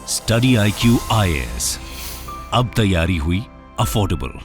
Study IQ IAS, अब तैयारी हुई अफोर्डेबल।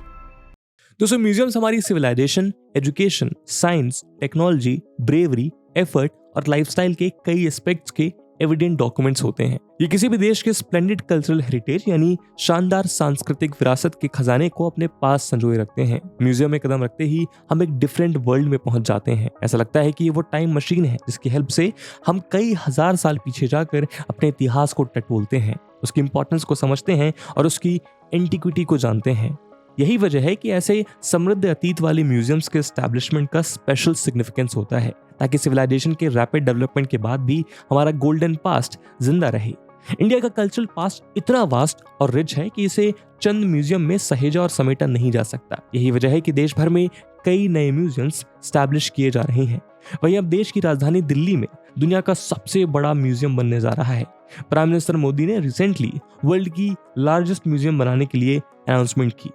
दोस्तों, म्यूजियम्स हमारी civilisation, education, science, technology, bravery, effort और लाइफस्टाइल के कई एस्पेक्ट्स के एविडेंट डॉक्यूमेंट्स होते हैं। ये किसी भी देश के स्प्लेंडेड कल्चरल हेरिटेज यानी शानदार सांस्कृतिक विरासत के खजाने को अपने पास संजोए रखते हैं। म्यूजियम में कदम रखते ही हम एक डिफरेंट वर्ल्ड में पहुंच जाते हैं। ऐसा लगता है कि ये वो टाइम मशीन है जिसकी हेल्प से हम कई हजार साल पीछे जाकर अपने इतिहास को टटोलते हैं, उसकी इंपॉर्टेंस को समझते हैं और उसकी एंटिक्विटी को जानते हैं। यही वजह है कि ऐसे समृद्ध अतीत वाले म्यूजियम्स के एस्टैब्लिशमेंट का स्पेशल सिग्निफिकेंस होता है, ताकि सिविलाइजेशन के रैपिड डेवलपमेंट के बाद भी हमारा गोल्डन पास्ट जिंदा रहे। इंडिया का कल्चरल पास्ट इतना वास्ट और रिच है कि इसे चंद म्यूजियम में सहेजा और समेटा नहीं जा सकता। यही वजह है कि देश भर में कई नए म्यूजियम्स स्टैब्लिश किए जा रहे हैं। वहीं अब देश की राजधानी दिल्ली में दुनिया का सबसे बड़ा म्यूजियम बनने जा रहा है। प्राइम मिनिस्टर मोदी ने रिसेंटली वर्ल्ड की लार्जेस्ट म्यूजियम बनाने के लिए अनाउंसमेंट की।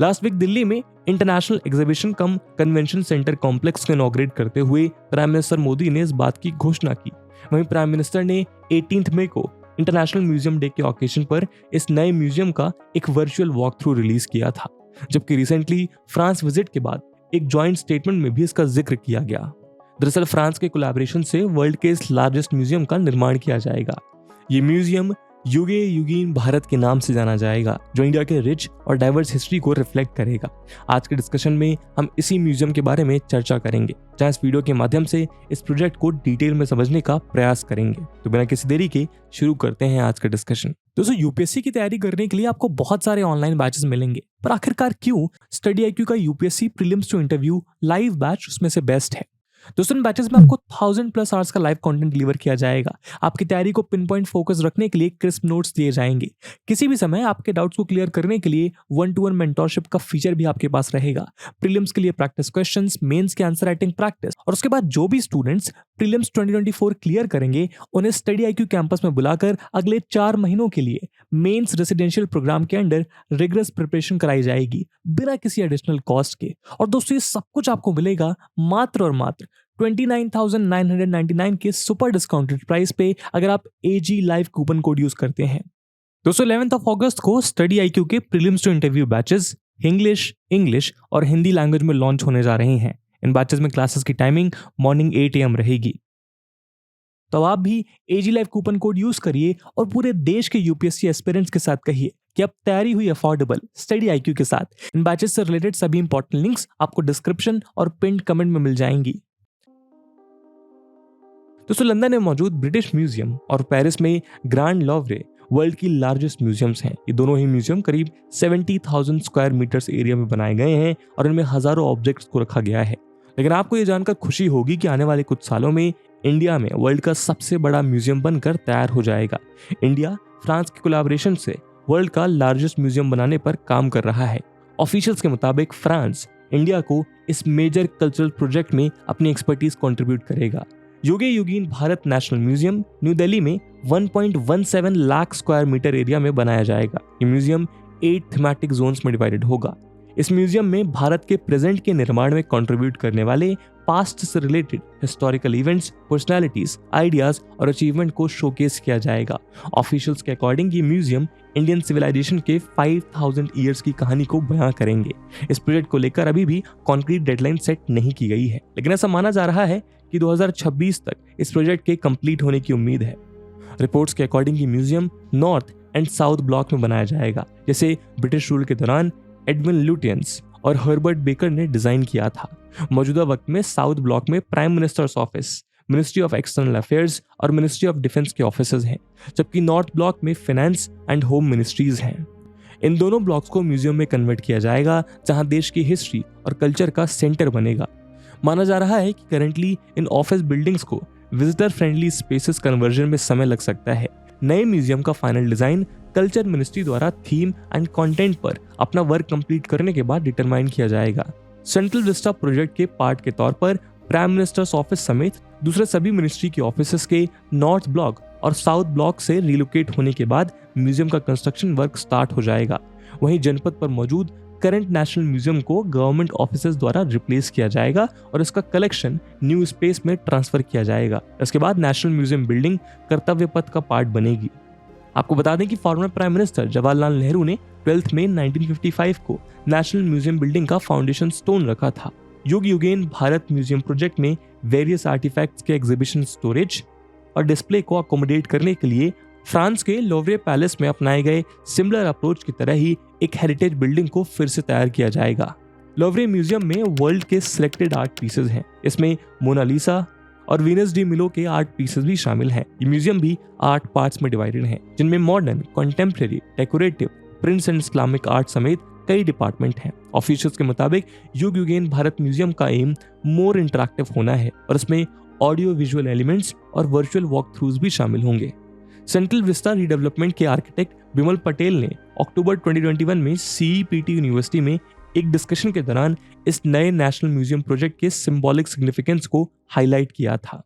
लास्ट वीक दिल्ली में इंटरनेशनल एग्जीबिशन कम कन्वेंशन सेंटर कॉम्प्लेक्स को इनॉग्रेट करते हुए प्राइम मिनिस्टर मोदी ने इस बात की घोषणा की। वहीं प्राइम मिनिस्टर ने 18 मई को इंटरनेशनल म्यूजियम डे के ऑकेजन पर इस नए म्यूजियम का एक वर्चुअल वॉक थ्रू रिलीज किया था, जबकि रिसेंटली फ्रांस विजिट के बाद एक जॉइंट स्टेटमेंट में भी इसका जिक्र किया गया। दरअसल फ्रांस के कोलैबोरेशन से वर्ल्ड के इस लार्जेस्ट म्यूजियम का निर्माण किया जाएगा। ये म्यूजियम युगे युगीन भारत के नाम से जाना जाएगा, जो इंडिया के रिच और डाइवर्स हिस्ट्री को रिफ्लेक्ट करेगा। आज के डिस्कशन में हम इसी म्यूजियम के बारे में चर्चा करेंगे, जहां इस वीडियो के माध्यम से इस प्रोजेक्ट को डिटेल में समझने का प्रयास करेंगे। तो बिना किसी देरी के शुरू करते हैं आज का डिस्कशन। दोस्तों, यूपीएससी की तैयारी करने के लिए आपको बहुत सारे ऑनलाइन बैचेस मिलेंगे, पर आखिरकार क्यों स्टडी IQ का UPSC prelims to interview live batch उसमें से बेस्ट है? दोस्तों, इन बैचेस में आपको 1000+ आवर्स का लाइव कंटेंट डिलीवर किया जाएगा। आपकी तैयारी को पिन पॉइंट फोकस रखने के लिए क्रिस्प नोट्स दिए जाएंगे। किसी भी समय आपके डाउट्स को क्लियर करने के लिए 1-to-1 मेंटरशिप का फीचर भी आपके पास रहेगा। प्रीलिम्स के लिए प्रैक्टिस क्वेश्चंस, मेंस के आंसर राइटिंग प्रैक्टिस, और उसके बाद जो भी स्टूडेंट्स प्रीलिम्स 2024 क्लियर करेंगे उन्हें स्टडी IQ कैंपस में बुलाकर अगले 4 महीनों के लिए मेंस रेसिडेंशियल प्रोग्राम के अंडर रिगरस प्रिपरेशन कराई जाएगी बिना किसी एडिशनल कॉस्ट के। और दोस्तों, ये सब कुछ आपको मिलेगा मात्र और मात्र 29,999 के सुपर डिस्काउंटेड प्राइस पे, अगर आप AG live coupon code use करते हैं। दोस्तों, 11 अगस्त को स्टडी IQ के prelims to interview batches English और हिंदी लैंग्वेज में लॉन्च होने जा रहे हैं। इन बैचेस में क्लासेस की टाइमिंग मॉर्निंग 8 AM रहेगी। तो आप भी AG live coupon code use करिए और पूरे देश के यूपीएससी एस्पिरेंट्स के साथ कहिए कि अब तैयारी हुई अफोर्डेबल स्टडी IQ के साथ। इन बैचेस से रिलेटेड सभी इंपॉर्टेंट लिंक्स आपको डिस्क्रिप्शन और पिन्ड कमेंट में मिल जाएंगी। दोस्तों, लंदन में मौजूद ब्रिटिश म्यूजियम और पेरिस में ग्रैंड लोव्रे वर्ल्ड की लार्जेस्ट म्यूजियम्स हैं। ये दोनों ही म्यूजियम करीब 70,000 स्क्वायर मीटर्स एरिया में बनाए गए हैं और इनमें हजारों ऑब्जेक्ट्स को रखा गया है। लेकिन आपको ये जानकर खुशी होगी कि आने वाले कुछ सालों में इंडिया में वर्ल्ड का सबसे बड़ा म्यूजियम बनकर तैयार हो जाएगा। इंडिया फ्रांस के कोलैबोरेशन से वर्ल्ड का लार्जेस्ट म्यूजियम बनाने पर काम कर रहा है। ऑफिशियल्स के मुताबिक फ्रांस इंडिया को इस मेजर कल्चरल प्रोजेक्ट में अपनी एक्सपर्टीज कंट्रीब्यूट करेगा। Yuge Yugeen Bharat National Museum New Delhi में 1.17 लाख स्क्वायर मीटर एरिया में बनाया जाएगा। ये म्यूजियम 8 थीमेटिक जोन्स में डिवाइडेड होगा। इस म्यूजियम में भारत के प्रेजेंट के निर्माण में कंट्रीब्यूट करने वाले पास्ट से related historical events, personalities, ideas और अचीवमेंट को शोकेस किया जाएगा। ऑफिशियल्स के अकॉर्डिंग ये म्यूजियम इंडियन सिविलाइजेशन के 5000 ईयर्स की कहानी को बयां करेंगे। इस प्रोजेक्ट को लेकर अभी भी कॉन्क्रीट डेडलाइन सेट नहीं की गई है, लेकिन ऐसा माना जा रहा है कि 2026 तक इस प्रोजेक्ट के कंप्लीट होने की उम्मीद है। रिपोर्ट्स के अकॉर्डिंग ये museum north and south block में बनाया जाएगा, जैसे ब्रिटिश रूल के दौरान एडविन लुटियंस और हर्बर्ट बेकर ने डिजाइन किया था। मौजूदा वक्त में साउथ ब्लॉक में prime minister's office, ministry of external affairs और मिनिस्ट्री ऑफ डिफेंस के ऑफिसेज हैं, जबकि नॉर्थ ब्लॉक में फाइनेंस एंड होम मिनिस्ट्रीज हैं। इन दोनों ब्लॉक्स को म्यूजियम में कन्वर्ट किया जाएगा, जहां देश की हिस्ट्री और कल्चर का सेंटर बनेगा। माना जा रहा है कि करंटली इन ऑफिस बिल्डिंग्स को विजिटर फ्रेंडली स्पेसेस कन्वर्जन में समय लग सकता है। नए म्यूजियम का फाइनल डिजाइन कल्चर मिनिस्ट्री द्वारा थीम एंड कंटेंट पर अपना वर्क कंप्लीट करने के बाद डिटरमाइन किया जाएगा। सेंट्रल विस्टा प्रोजेक्ट के पार्ट के तौर पर प्राइम मिनिस्टर्स ऑफिस समेत दूसरे सभी मिनिस्ट्री के ऑफिसेस के नॉर्थ ब्लॉक और साउथ ब्लॉक से रिलोकेट होने के बाद म्यूजियम का कंस्ट्रक्शन वर्क स्टार्ट हो जाएगा। वहीं जनपद पर मौजूद करंट नेशनल म्यूजियम को गवर्नमेंट ऑफिसेज द्वारा रिप्लेस किया जाएगा और इसका कलेक्शन न्यू स्पेस में ट्रांसफर किया जाएगा। इसके बाद नेशनल म्यूजियम बिल्डिंग कर्तव्य पथ का पार्ट बनेगी। आपको बता दें कि former prime minister Jawaharlal Nehru ने 12 मई 1955 को नेशनल म्यूजियम बिल्डिंग का फाउंडेशन स्टोन रखा था। युग युगेन भारत म्यूजियम प्रोजेक्ट में वेरियस आर्टिफैक्ट्स के एग्जीबिशन, स्टोरेज और डिस्प्ले को अकोमोडेट करने के लिए फ्रांस के लोवरे पैलेस में अपनाए गए सिमिलर अप्रोच की तरह ही एक हेरिटेज बिल्डिंग को फिर से तैयार किया जाएगा। लोवरे म्यूजियम में वर्ल्ड के सिलेक्टेड आर्ट पीसेज हैं। इसमें मोनालिसा और वीनस डी मिलो के आर्ट पीसेज भी शामिल हैं। ये म्यूजियम भी 8 पार्ट्स में डिवाइडेड है, जिनमें modern, contemporary, decorative, prints and Islamic art समेत कई डिपार्टमेंट हैं। ऑफिशियल्स के मुताबिक युग युगेन भारत म्यूजियम का एम मोर इंटरैक्टिव होना है और इसमें ऑडियो विजुअल एलिमेंट्स और वर्चुअल वॉक थ्रूज भी शामिल होंगे। सेंट्रल विस्टा रीडेवलपमेंट के आर्किटेक्ट विमल पटेल ने अक्टूबर 2021 में CEPT यूनिवर्सिटी में एक डिस्कशन के दौरान इस नए नेशनल म्यूजियम प्रोजेक्ट के सिंबॉलिक सिग्निफिकेंस को हाईलाइट किया था।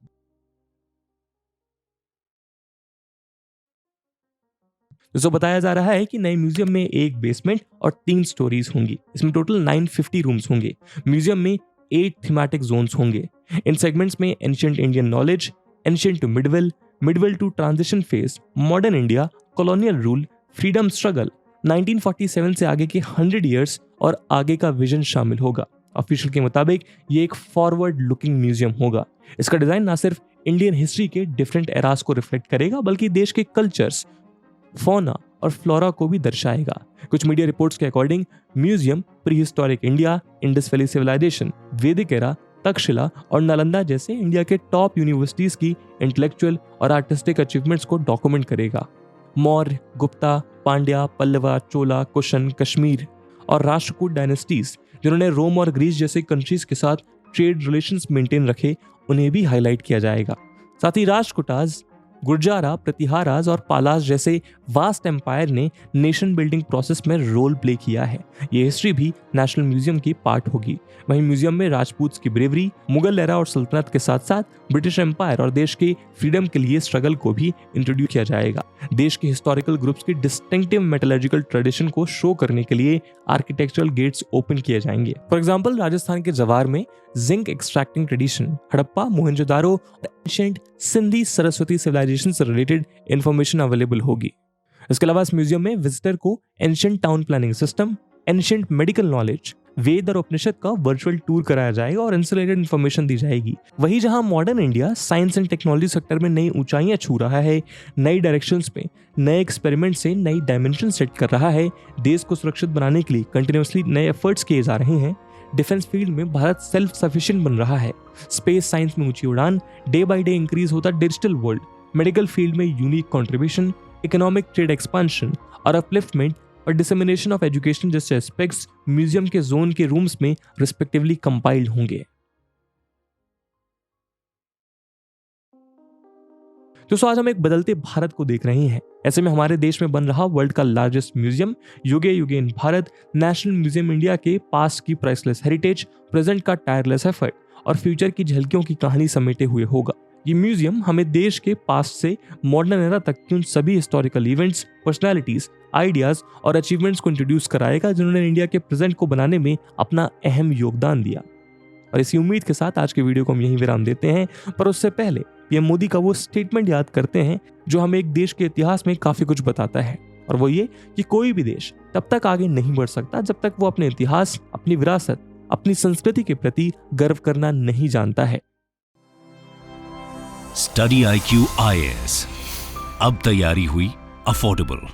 दोस्तों, बताया जा रहा है कि नए म्यूजियम में एक बेसमेंट और 3 स्टोरीज होंगी। इसमें टोटल 950 रूम्स होंगे। म्यूजियम में 8 थीमेटिक जोन्स होंगे। इन सेगमेंट्स में ancient Indian knowledge, ancient to medieval, medieval to transition phase, modern India, colonial rule, freedom struggle, 1947 से आगे के 100 ईयर्स और आगे का विजन शामिल होगा। ऑफिशियल के मुताबिक ये एक फॉरवर्ड लुकिंग म्यूजियम होगा। इसका डिजाइन ना सिर्फ इंडियन हिस्ट्री के डिफरेंट एरास को रिफ्लेक्ट करेगा, बल्कि देश के कल्चर्स, फौना और फ्लोरा को भी दर्शाएगा। कुछ मीडिया रिपोर्ट्स के according museum pre historic India, Indus valley civilisation, Vedic era, Takshashila और नालंदा जैसे इंडिया के टॉप यूनिवर्सिटीज की इंटेलेक्चुअल और आर्टिस्टिक अचीवमेंट्स को डॉक्यूमेंट करेगा। मौर्य, गुप्ता, पांड्या, पल्लवा, चोला, कुशन, कश्मीर और राष्ट्रकूट डायनेस्टीज, जिन्होंने रोम और ग्रीस जैसे कंट्रीज के साथ ट्रेड रिलेशंस मेंटेन रखे, उन्हें भी हाईलाइट किया जाएगा। साथ ही राष्ट्रकूटाज, गुर्जारा, प्रतिहाराज और पालास जैसे वास्ट एम्पायर ने नेशन बिल्डिंग प्रोसेस में रोल प्ले किया है। ये हिस्ट्री भी नेशनल म्यूजियम की पार्ट होगी। वहीं म्यूजियम में राजपूत्स की ब्रेवरी, मुगल एरा और सल्तनत के साथ साथ ब्रिटिश एम्पायर और देश के फ्रीडम के लिए स्ट्रगल को भी इंट्रोड्यूस किया जाएगा। देश के हिस्टोरिकल ग्रुप्स की डिस्टिंक्टिव मेटलर्जिकल ट्रेडिशन को शो करने के लिए आर्किटेक्चरल गेट्स ओपन किए जाएंगे। फॉर एग्जाम्पल, राजस्थान के जवार में zinc extracting tradition, Harappa, Mohenjodaro और एंशिएंट सिंधी सरस्वती सिविलाइजेशन से रिलेटेड इंफॉर्मेशन अवेलेबल होगी। इसके अलावा इस म्यूजियम में विजिटर को ancient town planning system, ancient medical knowledge, Veda और उपनिषद का वर्चुअल टूर कराया जाएगा और इनसे रिलेटेड इंफॉर्मेशन दी जाएगी। वहीं जहां modern India science and technology sector में नई ऊंचाइयां छू रहा है, नई डायरेक्शंस में नए एक्सपेरिमेंट से नई डायमेंशन सेट कर रहा है, देश को सुरक्षित बनाने के लिए कंटिन्यूअसली नए एफर्ट्स किए जा रहे हैं, डिफेंस फील्ड में भारत सेल्फ सफिशिएंट बन रहा है, स्पेस साइंस में ऊंची उड़ान, डे बाय डे इंक्रीज होता डिजिटल वर्ल्ड, मेडिकल फील्ड में unique contribution, economic trade expansion और अपलिफ्टमेंट और डिसेमिनेशन ऑफ एजुकेशन जैसे एस्पेक्ट्स म्यूजियम के जोन के रूम्स में रिस्पेक्टिवली कंपाइल्ड होंगे। दोस्तों, आज हम एक बदलते भारत को देख रहे हैं। ऐसे में हमारे देश में बन रहा वर्ल्ड का लार्जेस्ट म्यूजियम युगे Eugen Bharat National museum India के पास्ट की प्राइसलेस हेरिटेज, प्रेजेंट का टायरलेस एफर्ट और फ्यूचर की झलकियों की कहानी समेटे हुए होगा। ये म्यूजियम हमें देश के पास्ट से मॉडर्न एरा तक की उन सभी हिस्टोरिकल इवेंट्स, पर्सनालिटीज, आइडियाज और अचीवमेंट्स को इंट्रोड्यूस कराएगा जिन्होंने इंडिया के प्रेजेंट को बनाने में अपना अहम योगदान दिया। और इसी उम्मीद के साथ आज के वीडियो को हम यहीं विराम देते हैं, पर उससे पहले पीएम मोदी का वो स्टेटमेंट याद करते हैं जो हमें एक देश के इतिहास में काफी कुछ बताता है, और वो ये कि कोई भी देश तब तक आगे नहीं बढ़ सकता जब तक वो अपने इतिहास, अपनी विरासत, अपनी संस्कृति के प्रति गर्व करना नहीं जानता है। स्टडी IQ IAS, अब तैयारी हुई अफोर्डेबल।